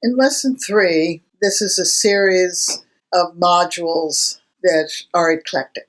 In Lesson 3, this is a series of modules that are eclectic.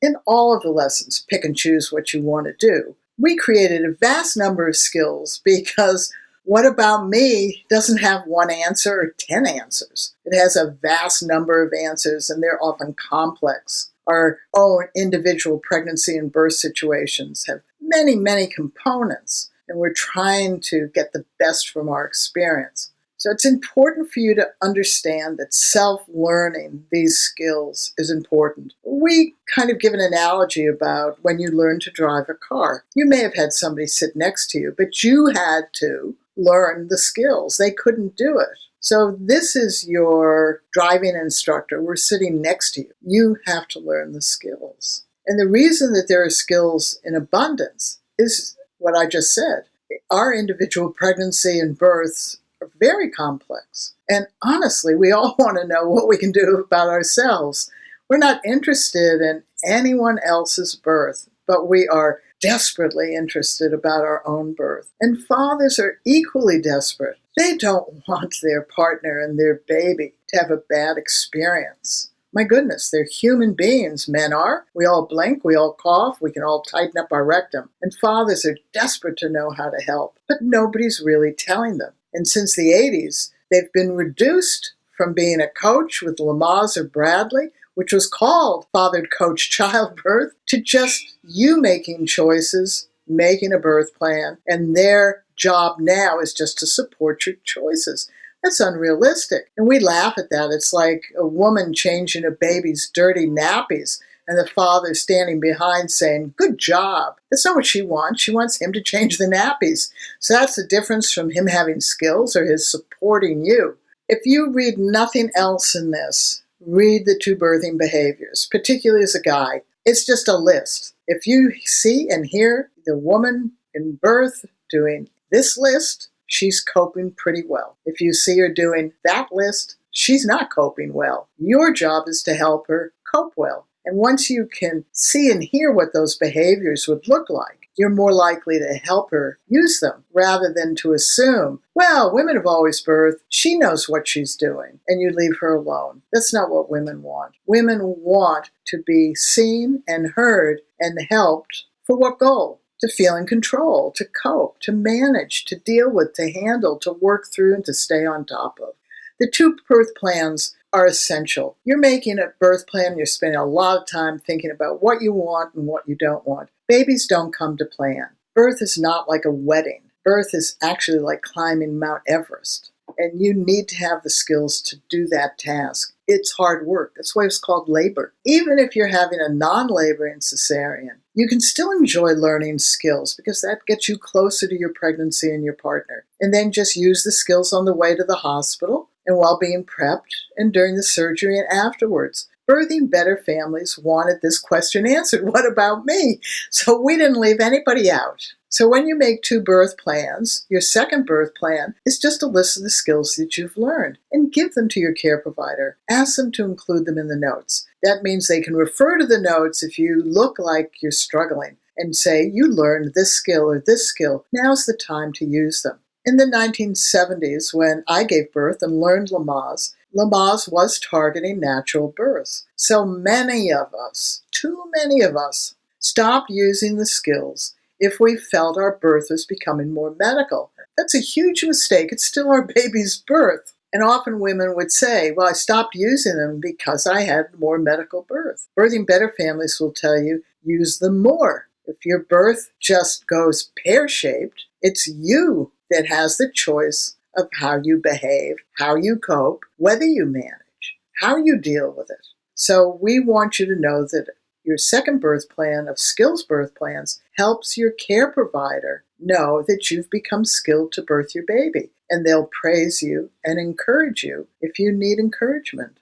In all of the lessons, pick and choose what you want to do. We created a vast number of skills because what about me doesn't have one answer or 10 answers. It has a vast number of answers, and they're often complex. Our own individual pregnancy and birth situations have many, many components, and we're trying to get the best from our experience. So it's important for you to understand that self-learning these skills is important. We kind of give an analogy about when you learn to drive a car. You may have had somebody sit next to you, but you had to learn the skills. They couldn't do it. So this is your driving instructor. We're sitting next to you. You have to learn the skills. And the reason that there are skills in abundance is what I just said. Our individual pregnancy and births are very complex. And honestly, we all want to know what we can do about ourselves. We're not interested in anyone else's birth, but we are desperately interested about our own birth. And fathers are equally desperate. They don't want their partner and their baby to have a bad experience. My goodness, they're human beings. Men are. We all blink, we all cough, we can all tighten up our rectum. And fathers are desperate to know how to help, but nobody's really telling them. And since the 80s, they've been reduced from being a coach with Lamaze or Bradley, which was called Fathered Coach Childbirth, to just you making choices, making a birth plan, and their job now is just to support your choices. That's unrealistic. And we laugh at that. It's like a woman changing a baby's dirty nappies and the father standing behind saying, good job. That's not what she wants. She wants him to change the nappies. So that's the difference from him having skills or his supporting you. If you read nothing else in this, read the 2 birthing behaviors, particularly as a guy. It's just a list. If you see and hear the woman in birth doing this list, she's coping pretty well. If you see her doing that list, she's not coping well. Your job is to help her cope well. And once you can see and hear what those behaviors would look like, you're more likely to help her use them rather than to assume, well, women have always birthed, she knows what she's doing, and you leave her alone. That's not what women want. Women want to be seen and heard and helped for what goal? To feel in control, to cope, to manage, to deal with, to handle, to work through, and to stay on top of. The 2 birth plans are essential. You're making a birth plan, you're spending a lot of time thinking about what you want and what you don't want. Babies don't come to plan. Birth is not like a wedding. Birth is actually like climbing Mount Everest. And you need to have the skills to do that task. It's hard work. That's why it's called labor. Even if you're having a non-laboring cesarean, you can still enjoy learning skills because that gets you closer to your pregnancy and your partner. And then just use the skills on the way to the hospital and while being prepped and during the surgery and afterwards. Birthing Better families wanted this question answered, what about me? So we didn't leave anybody out. So when you make 2 birth plans, your second birth plan is just a list of the skills that you've learned and give them to your care provider. Ask them to include them in the notes. That means they can refer to the notes if you look like you're struggling and say, you learned this skill or this skill. Now's the time to use them. In the 1970s, when I gave birth and learned Lamaze, Lamaze was targeting natural births. So many of us, too many of us, stopped using the skills if we felt our birth was becoming more medical. That's a huge mistake. It's still our baby's birth. And often women would say, well, I stopped using them because I had more medical birth. Birthing Better families will tell you, use them more. If your birth just goes pear-shaped, it's you that has the choice of how you behave, how you cope, whether you manage, how you deal with it. So we want you to know that your second birth plan of skills birth plans helps your care provider know that you've become skilled to birth your baby, and they'll praise you and encourage you if you need encouragement.